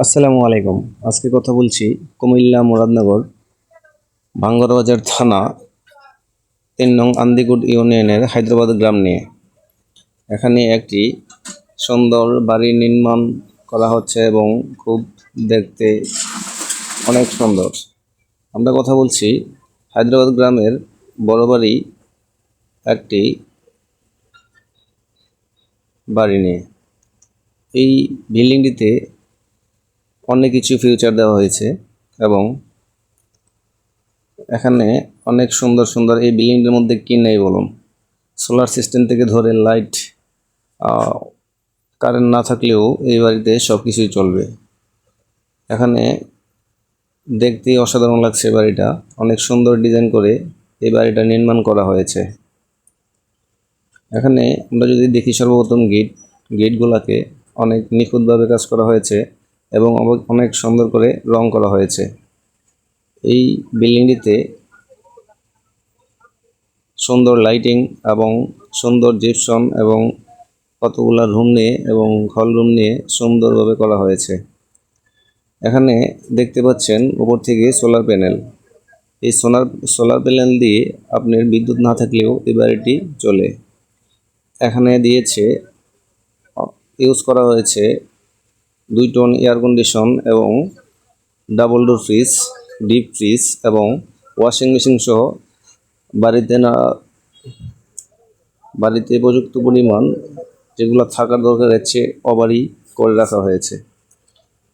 আসসালামু আলাইকুম। আজকে কথা বলছি কুমিল্লা মুরাদনগর ভাঙ্গরবাজার থানা ৩ নং আন্দিকুট ইউনিয়নের হায়দ্রাবাদ গ্রাম নিয়ে। এখানে একটি সুন্দর বাড়ি নির্মাণ করা হচ্ছে এবং খুব দেখতে অনেক সুন্দর। আমরা কথা বলছি হায়দ্রাবাদ গ্রামের বড় বাড়ি একটি বাড়ি নিয়ে। এই বিল্ডিংটিতে অনেক কিছু ফিউচার দেওয়া হয়েছে এবং এখানে অনেক সুন্দর সুন্দর এই বিল্ডিংটার মধ্যে কি নেই বলুন। সোলার সিস্টেম থেকে ধরে লাইট, কারেন্ট না থাকলেও এই বাড়িতে সব কিছুই চলবে। এখানে দেখতেই অসাধারণ লাগছে বাড়িটা, অনেক সুন্দর ডিজাইন করে এই বাড়িটা নির্মাণ করা হয়েছে। এখানে আমরা যদি দেখি সর্বপ্রথম গেটগুলোকে অনেক নিখুঁতভাবে কাজ করা হয়েছে এবং অনেক সুন্দর করে রং করা হয়েছে। এই বিল্ডিংটিতে সুন্দর লাইটিং এবং সুন্দর জিপসাম এবং কতগুলা রুম নিয়ে এবং হল রুম নিয়ে সুন্দরভাবে করা হয়েছে। এখানে দেখতে পাচ্ছেন উপর থেকে সোলার প্যানেল। এই সোলার প্যানেল দিয়ে আপনার বিদ্যুৎ না থাকলেও এই বাড়িটি চলে। এখানে ইউজ করা হয়েছে 2 টন এয়ার কন্ডিশন এবং double door fridge, deep fridge এবং ওয়াশিং মেশিন সহ বাড়িতে উপযুক্ত পরিমাণ যেগুলো থাকার দরকার আছে অবাড়ি করে রাখা হয়েছে।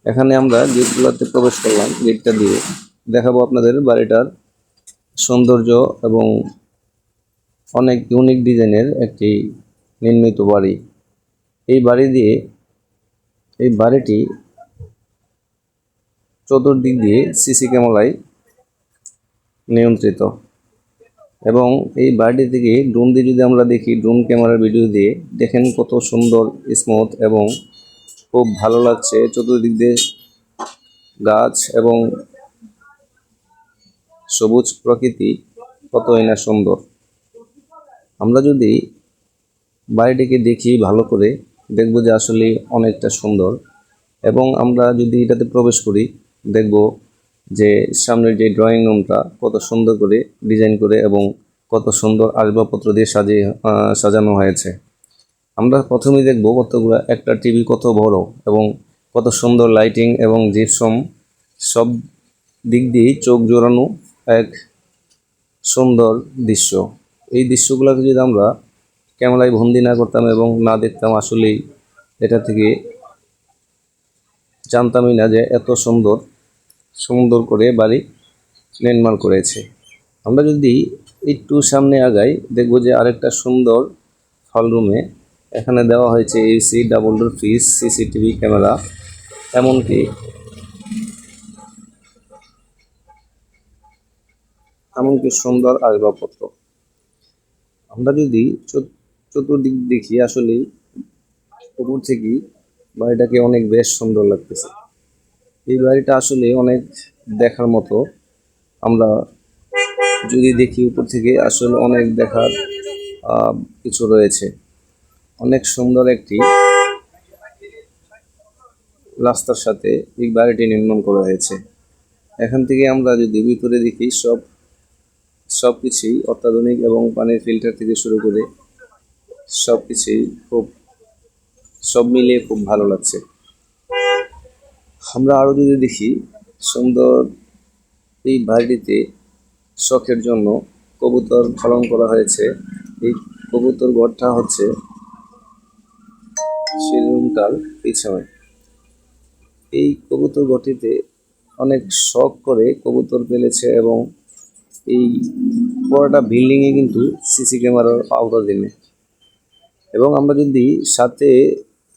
এখানে আমরা গেটগুলোতে প্রবেশ করলাম, গেটটা দিয়ে দেখাবো আপনাদের বাড়িটার সৌন্দর্য এবং অনেক ইউনিক ডিজাইনের একটি নির্মিত বাড়ি। এই বাড়িটি চতুর্দিক দিয়ে সিসি ক্যামেরায় নিয়ন্ত্রিত এবং এই বাড়িটি থেকে ড্রোন দিয়ে যদি আমরা দেখি, ড্রোন ক্যামেরার ভিডিও দিয়ে দেখেন কত সুন্দর স্মুথ এবং খুব ভালো লাগছে। চতুর্দিক দিয়ে গাছ এবং সবুজ প্রকৃতি কতই না সুন্দর। আমরা যদি বাড়িটিকে দেখি ভালো করে দেখব যে আসলে অনেকটা সুন্দর এবং আমরা যদি এটাতে প্রবেশ করি দেখব যে সামনের যে ড্রয়িং রুমটা কত সুন্দর করে ডিজাইন করে এবং কত সুন্দর আসবাবপত্র দিয়ে সাজানো হয়েছে। আমরা প্রথমেই দেখব কতগুলো একটা টিভি কত বড় এবং কত সুন্দর লাইটিং এবং জিপসাম, সব দিক দিয়েই চোখ জোড়ানো এক সুন্দর দৃশ্য। এই দৃশ্যগুলোকে যদি আমরা ক্যামেরায় বন্দি না করতাম এবং না দেখতাম, আসলেই এটা থেকে জানতামই না যে এত সুন্দর করে বাড়ি নির্মাণ করেছে। আমরা যদি একটু সামনে আগাই দেখব যে আরেকটা সুন্দর হল রুমে এখানে দেওয়া হয়েছে AC, double door fridge, CCTV camera, এমনকি সুন্দর আসবাবপত্র। আমরা যদি চতুর্দিক দেখি আসলে উপর থেকে বাড়িটাকে অনেক বেশ সুন্দর লাগতেছে। এই বাড়িটা আসলে অনেক দেখার মতো। আমরা যদি দেখি উপর থেকে আসলে অনেক দেখার কিছু রয়েছে। অনেক সুন্দর একটি রাস্তার সাথে এই বাড়িটি নির্মাণ করা হয়েছে। এখান থেকে আমরা যদি ভিতরে দেখি সব কিছুই অত্যাধুনিক এবং পানির ফিল্টার থেকে শুরু করে সব কিছুই সব মিলিয়ে খুব ভালো লাগছে। আমরা আরও যদি দেখি সুন্দর এই বাড়িটিতে শখের জন্য কবুতর পালন করা হয়েছে। এই কবুতর ঘরটা হচ্ছে সেই রুমটার পিছনে। এই কবুতর ঘরটিতে অনেক শখ করে কবুতর পেলেছে এবং এই বড়টা বিল্ডিংয়ে কিন্তু সিসি ক্যামেরার আওতাধীনে। এবং আমরা যদি সাথে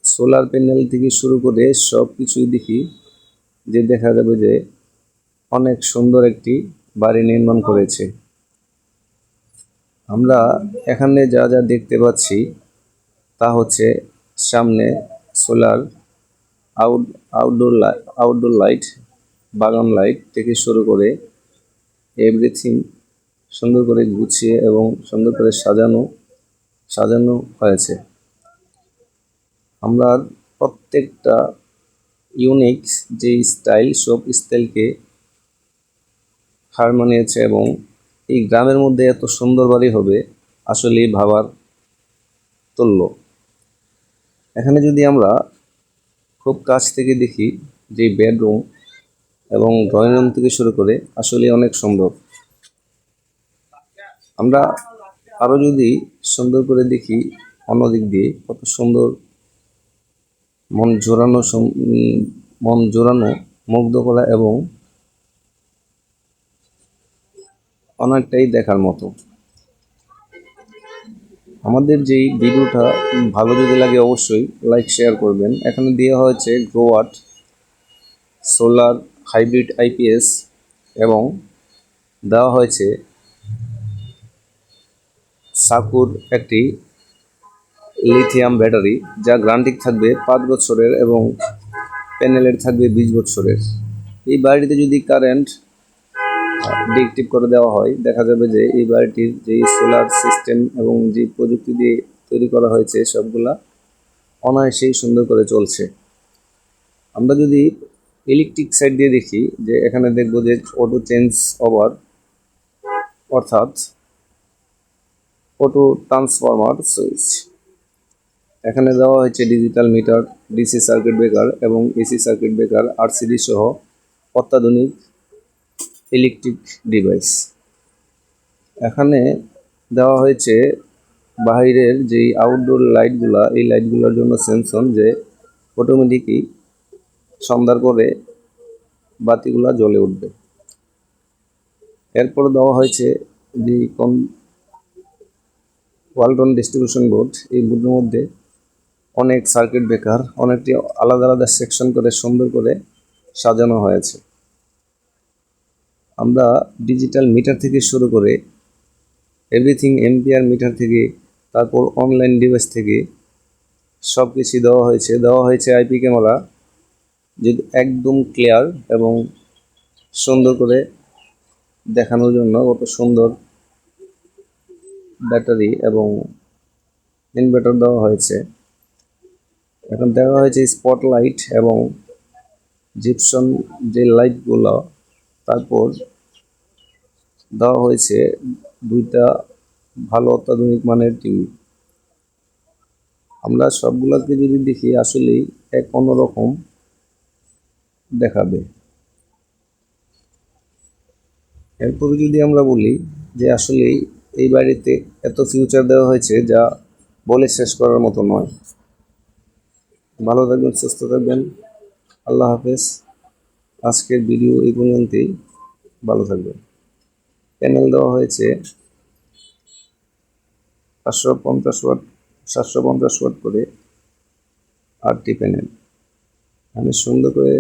সোলার প্যানেল থেকে শুরু করে সব কিছুই দেখি যে দেখা যাবে যে অনেক সুন্দর একটি বাড়ি নির্মাণ করেছে। আমরা এখানে যা যা দেখতে পাচ্ছি তা হচ্ছে সামনে সোলার, আউটডোর লাইট, বাগান লাইট থেকে শুরু করে এভরিথিং সুন্দর করে গুছিয়ে এবং সুন্দর করে সাজানো হয়েছে। আমরা প্রত্যেকটা ইউনিক যে স্টাইল, সব স্টাইলকে হার মানিয়েছে এবং এই গ্রামের মধ্যে এত সুন্দর বাড়ি হবে আসলে ভাবার তুল্য। এখানে যদি আমরা খুব কাছ থেকে দেখি যে বেডরুম এবং ড্রয়িং রুম থেকে শুরু করে আসলে অনেক সুন্দর। আমরা আরও যদি সুন্দর করে দেখি অন্যদিক দিয়ে কত সুন্দর মন জোড়ানো মন জোড়ানো, মুগ্ধ করা এবং অনেকটাই দেখার মতো। আমাদের যেই ভিডিওটা ভালো যদি লাগে অবশ্যই লাইক শেয়ার করবেন। এখানে দেওয়া হয়েছে গ্রোয়াট সোলার হাইব্রিড আইপিএস এবং দেওয়া হয়েছে সাকুর একটি লিথিয়াম ব্যাটারি, যা গ্যারান্টি থাকবে 5 বছরের এবং প্যানেলের থাকবে 20 বছরের। এই বাড়িটিতে যদি কারেন্ট ডিএক্টিভ করে দেওয়া হয়, দেখা যাবে যে এই বাড়িটির যেই সোলার সিস্টেম এবং যে প্রযুক্তি দিয়ে তৈরি করা হয়েছে সবগুলা অনায়াসেই সুন্দর করে চলছে। আমরা যদি ইলেকট্রিক সাইড দিয়ে দেখি, যে এখানে দেখব যে অটো চেঞ্জ ওভার অর্থাৎ অটো ট্রান্সফরমার সুইচ। এখানে দেওয়া হয়েছে digital meter, DC circuit breaker এবং এসি সার্কিট ব্রেকার, আরসিডি সহ অত্যাধুনিক ইলেকট্রিক ডিভাইস। এখানে দেওয়া হয়েছে বাইরের যেই আউটডোর লাইটগুলা, এই লাইটগুলোর জন্য সেন্সর, যে অটোমেটিকই সন্ধ্যার পরে বাতিগুলা জ্বলে উঠবে। এরপর দেওয়া হয়েছে যে ওয়ালটন ডিস্ট্রিবিউশন বোর্ড। এই বোর্ডের মধ্যে অনেক সার্কিট ব্রেকার অনেকটি আলাদা আলাদা সেকশন করে সুন্দর করে সাজানো হয়েছে। আমরা ডিজিটাল মিটার থেকে শুরু করে এভরিথিং, এম্পিয়ার মিটার থেকে তারপর অনলাইন ডিভাইস থেকে সব কিছু দেওয়া হয়েছে আইপি ক্যামেরা, যদি একদম ক্লিয়ার এবং সুন্দর করে দেখানোর জন্য। কত সুন্দর ব্যাটারি এবং ইনভার্টার দেওয়া হয়েছে। এখন দেওয়া হয়েছে স্পটলাইট এবং জিপসন যে লাইটগুলো, তারপর দেওয়া হয়েছে 2টা ভালো অত্যাধুনিক মানের টিভি। আমরা সবগুলোকে যদি দেখি আসলেই এক অন্যরকম দেখাবে। এরপরে যদি আমরা বলি যে আসলেই এই বাড়িতে এত ফিউচার দেওয়া হয়েছে যা বলে শেষ করার মতো নয়। ভালো থাকবেন, সুস্থ থাকবেন, আল্লাহ হাফেজ। আজকের ভিডিও এই পর্যন্তই, ভালো থাকবেন। প্যানেল দেওয়া হয়েছে 550 ওয়াট 750 ওয়াট করে 8টি প্যানেল। আমি সুন্দর করে